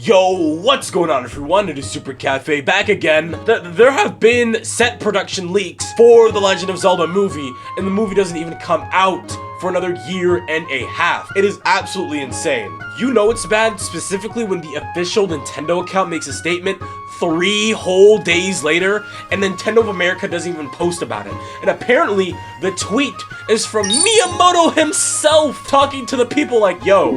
Yo, what's going on everyone? It is Super Cafe back again. There have been set production leaks for the Legend of Zelda movie, and the movie doesn't even come out for another year and a half. It is absolutely insane. You know it's bad, specifically when the official Nintendo account makes a statement 3 whole days later, and Nintendo of America doesn't even post about it. And apparently, the tweet is from Miyamoto himself talking to the people like, yo,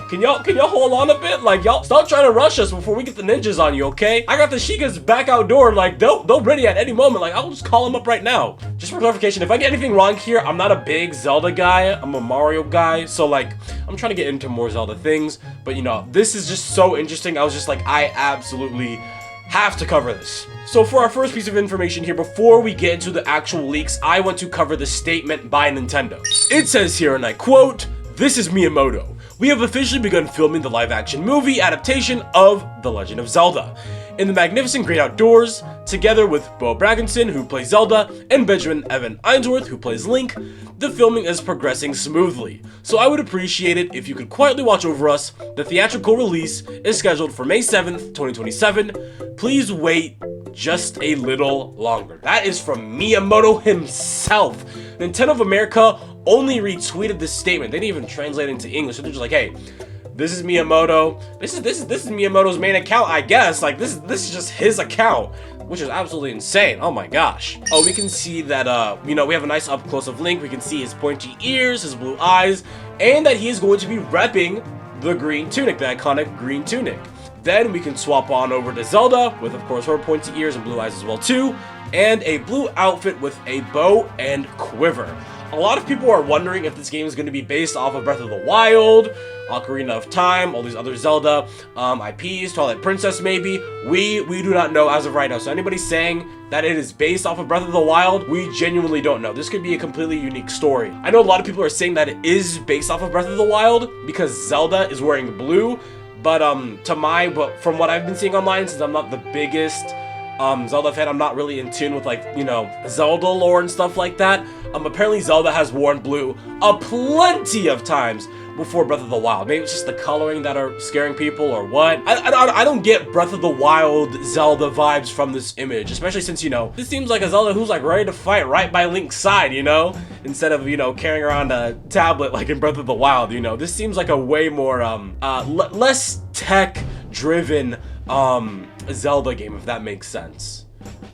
can y'all hold on a bit? Like, y'all stop trying to rush us before we get the ninjas on you, okay? I got the Sheikahs back outdoor, like, they'll ready at any moment. Like, I'll just call them up right now. Just for clarification, if I get anything wrong here, I'm not a big Zelda guy, I'm a Mario guy, so like, I'm trying to get into more Zelda things, but you know, this is just so interesting. I was just like, I absolutely have to cover this. So for our first piece of information here, before we get into the actual leaks, I want to cover the statement by Nintendo. It says here, and I quote, "This is Miyamoto. We have officially begun filming the live-action movie adaptation of The Legend of Zelda in the magnificent great outdoors, together with Bo Bragginson, who plays Zelda, and Benjamin Evan Ainsworth, who plays Link. The filming is progressing smoothly, so I would appreciate it if you could quietly watch over us. The theatrical release is scheduled for May 7th, 2027. Please wait just a little longer." That is from Miyamoto himself. Nintendo of America only retweeted this statement. They didn't even translate it into English. So they're just like, hey, this is Miyamoto. This is Miyamoto's main account, I guess. Like, this is just his account, which is absolutely insane. Oh my gosh. Oh, we can see that, you know, we have a nice up close of Link. We can see his pointy ears, his blue eyes, and that he is going to be repping the green tunic, the iconic green tunic. Then we can swap on over to Zelda with, of course, her pointy ears and blue eyes as well too, and a blue outfit with a bow and quiver. A lot of people are wondering if this game is going to be based off of Breath of the Wild, Ocarina of Time, all these other Zelda IPs, Twilight Princess maybe. We do not know as of right now. So anybody saying that it is based off of Breath of the Wild, we genuinely don't know. This could be a completely unique story. I know a lot of people are saying that it is based off of Breath of the Wild because Zelda is wearing blue, but from what I've been seeing online, since I'm not the biggest Zelda fan, I'm not really in tune with, like, you know, Zelda lore and stuff like that. Apparently Zelda has worn blue plenty of times before Breath of the Wild. Maybe it's just the coloring that are scaring people or what. I don't get Breath of the Wild Zelda vibes from this image, especially since, you know, this seems like a Zelda who's like ready to fight right by Link's side, you know, instead of, you know, carrying around a tablet like in Breath of the Wild. You know, this seems like a way more less tech driven Zelda game, if that makes sense.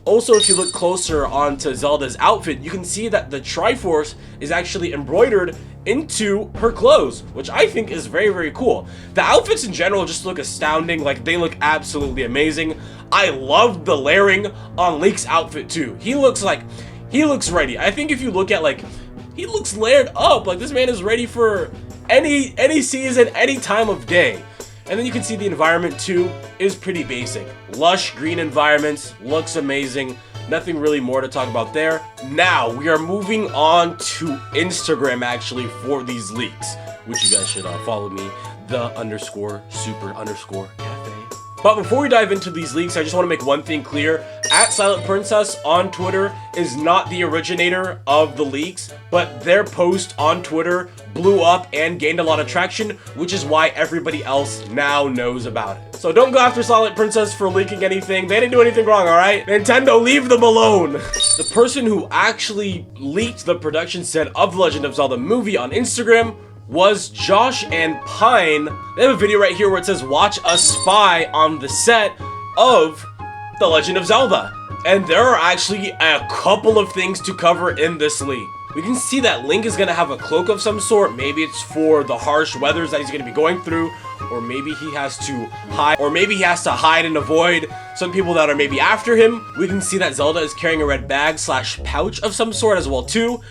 Also, if you look closer onto Zelda's outfit, you can see that the Triforce is actually embroidered into her clothes, which I think is very, very cool. The outfits in general just look astounding. Like, they look absolutely amazing. I love the layering on Link's outfit too. He looks ready. I think if you look at, like, he looks layered up. Like, this man is ready for any season, any time of day. And then you can see the environment too is pretty basic. Lush green environments, looks amazing. Nothing really more to talk about there. Now we are moving on to Instagram actually for these leaks, which you guys should follow me, _super_cafe. But before we dive into these leaks, I just want to make one thing clear. @SilentPrincess on Twitter is not the originator of the leaks, but their post on Twitter blew up and gained a lot of traction, which is why everybody else now knows about it. So don't go after Silent Princess for leaking anything. They didn't do anything wrong, alright? Nintendo, leave them alone! The person who actually leaked the production set of The Legend of Zelda movie on Instagram was Josh and Pine. They have a video right here where it says, "Watch us spy on the set of The Legend of Zelda." And there are actually a couple of things to cover in this leak. We can see that Link is gonna have a cloak of some sort. Maybe it's for the harsh weathers that he's gonna be going through, or maybe he has to hide, and avoid some people that are maybe after him. We can see that Zelda is carrying a red bag / pouch of some sort as well too.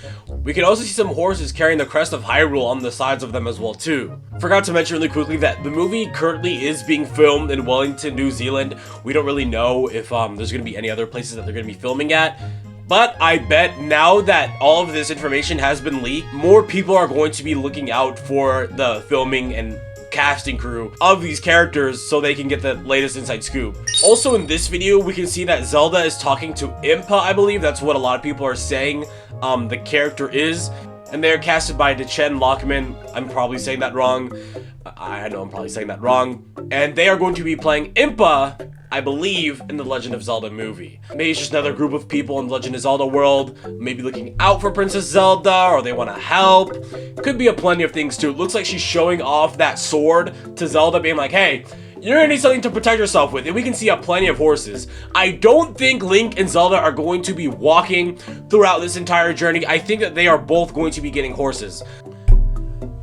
We can also see some horses carrying the crest of Hyrule on the sides of them as well too. Forgot to mention really quickly that the movie currently is being filmed in Wellington, New Zealand. We don't really know if there's gonna be any other places that they're gonna be filming at. But I bet now that all of this information has been leaked, more people are going to be looking out for the filming and casting crew of these characters so they can get the latest inside scoop. Also in this video, we can see that Zelda is talking to Impa, I believe. That's what a lot of people are saying the character is. and they're casted by Dechen Lockman. I'm probably saying that wrong. I know I'm probably saying that wrong. And they are going to be playing Impa, I believe, in the Legend of Zelda movie. Maybe it's just another group of people in the Legend of Zelda world, maybe looking out for Princess Zelda, or they want to help. Could be a plenty of things too. It looks like she's showing off that sword to Zelda, being like, hey, you're gonna need something to protect yourself with, and we can see plenty of horses. I don't think Link and Zelda are going to be walking throughout this entire journey. I think that they are both going to be getting horses.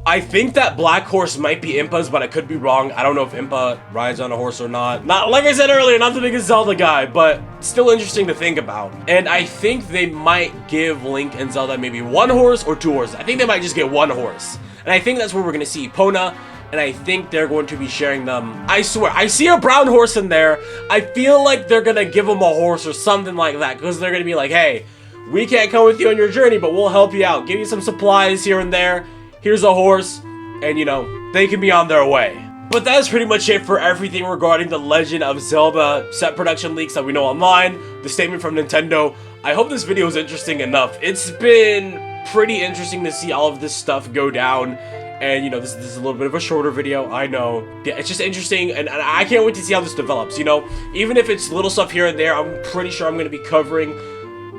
I think that black horse might be Impa's, but I could be wrong. I don't know if Impa rides on a horse or not. Not like I said earlier, not the biggest Zelda guy, but still interesting to think about. And I think they might give Link and Zelda maybe one horse or two horses. I think they might just get one horse. And I think that's where we're gonna see Epona, and I think they're going to be sharing them. I swear, I see a brown horse in there. I feel like they're gonna give him a horse or something like that, because they're gonna be like, hey, we can't come with you on your journey, but we'll help you out. Give you some supplies here and there. Here's a horse, and you know, they can be on their way. But that is pretty much it for everything regarding the Legend of Zelda set production leaks that we know online, the statement from Nintendo. I hope this video was interesting enough. It's been pretty interesting to see all of this stuff go down, and you know, this is a little bit of a shorter video, I know. Yeah, it's just interesting, and I can't wait to see how this develops, you know? Even if it's little stuff here and there, I'm pretty sure I'm going to be covering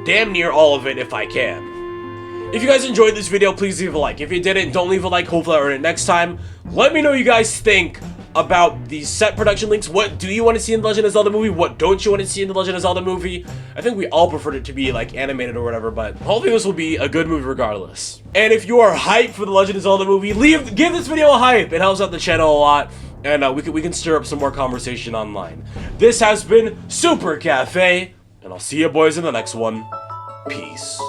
damn near all of it if I can. If you guys enjoyed this video, please leave a like. If you didn't, don't leave a like. Hopefully I'll earn it next time. Let me know what you guys think about these set production links. What do you want to see in the Legend of Zelda movie? What don't you want to see in the Legend of Zelda movie? I think we all preferred it to be like animated or whatever, but hopefully this will be a good movie regardless. And if you are hyped for the Legend of Zelda movie, give this video a hype. It helps out the channel a lot, and we can stir up some more conversation online. This has been Super Cafe, and I'll see you boys in the next one. Peace.